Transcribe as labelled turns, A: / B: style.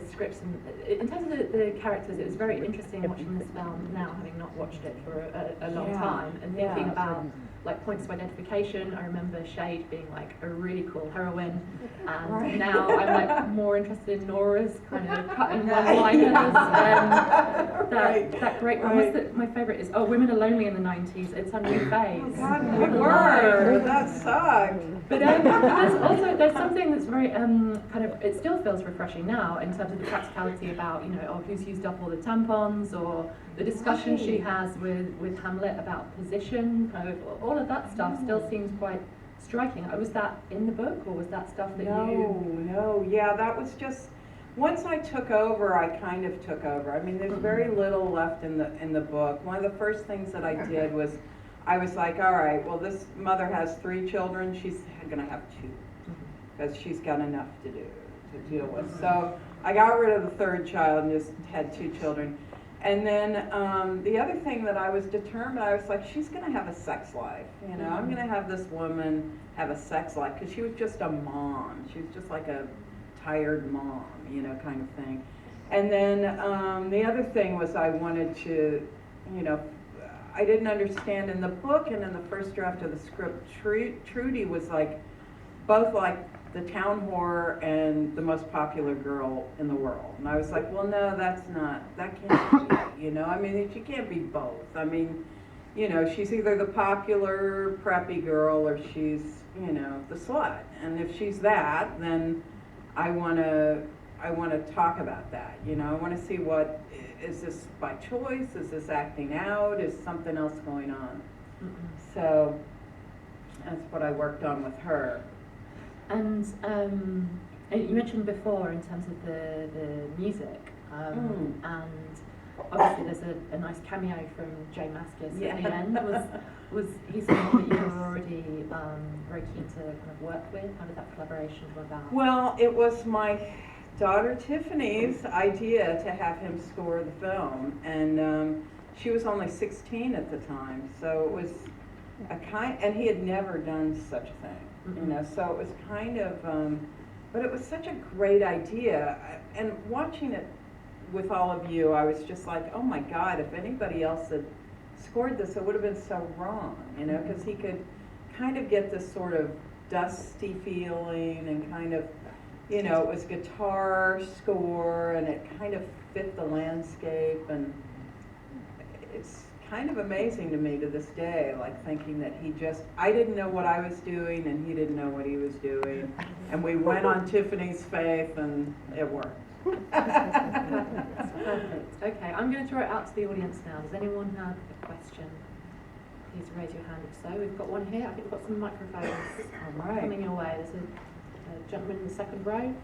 A: the scripts and in terms of the characters, it was very interesting watching this film now, having not watched it for a long time, and thinking about like points of identification. I remember Shade being like a really cool heroine, and now I'm like more interested in Nora's kind of cutting one-liners. That great one. What's my favourite is Women Are Lonely in the 90s. It's a new phase.
B: Oh God, we were. That sucked.
A: But there's something that's very kind of, it still feels refreshing now in terms of the practicality about, you know, who's used up all the tampons, or the discussion she has with Hamlet about position, kind of all of that stuff still seems quite striking. Was that in the book, or was that stuff that
B: No, yeah, that was just, once I took over, I kind of took over. I mean, there's very little left in the book. One of the first things that I did was, I was like, all right, well, this mother has 3 children, she's gonna have 2, because she's got enough to deal with. So I got rid of the 3rd child and just had 2 children. And then the other thing that I was determined, I was like, she's gonna have a sex life, you know, I'm gonna have this woman have a sex life, because she was just a mom. She was just like a tired mom, you know, kind of thing. And then the other thing was, I wanted to, you know, I didn't understand in the book and in the first draft of the script, Trudy was like, both like the town whore and the most popular girl in the world. And I was like, well, no, that can't be it, you know? I mean, she can't be both. I mean, you know, she's either the popular preppy girl or she's, you know, the slut. And if she's that, then I want to talk about that, you know? I want to see what, is this by choice? Is this acting out? Is something else going on? So that's what I worked on with her.
A: And you mentioned before in terms of the music, and obviously there's a nice cameo from Jay Mascis at the end. Was he someone that you were already very keen to kind of work with? How did that collaboration come about?
B: Well, it was my daughter Tiffany's idea to have him score the film, and she was only 16 at the time, so it was and he had never done such a thing. You know, so it was kind of, but it was such a great idea. And watching it with all of you, I was just like, oh my God, if anybody else had scored this, it would have been so wrong, you know, because he could kind of get this sort of dusty feeling and kind of, you know, it was guitar score and it kind of fit the landscape, and it's kind of amazing to me to this day, like thinking that I didn't know what I was doing and he didn't know what he was doing, and we went on Tiffany's faith and it worked.
A: That's perfect. Okay, I'm going to throw it out to the audience now. Does anyone have a question? Please raise your hand if so. We've got one here. I think we've got some microphones coming your way. There's a gentleman in the second row.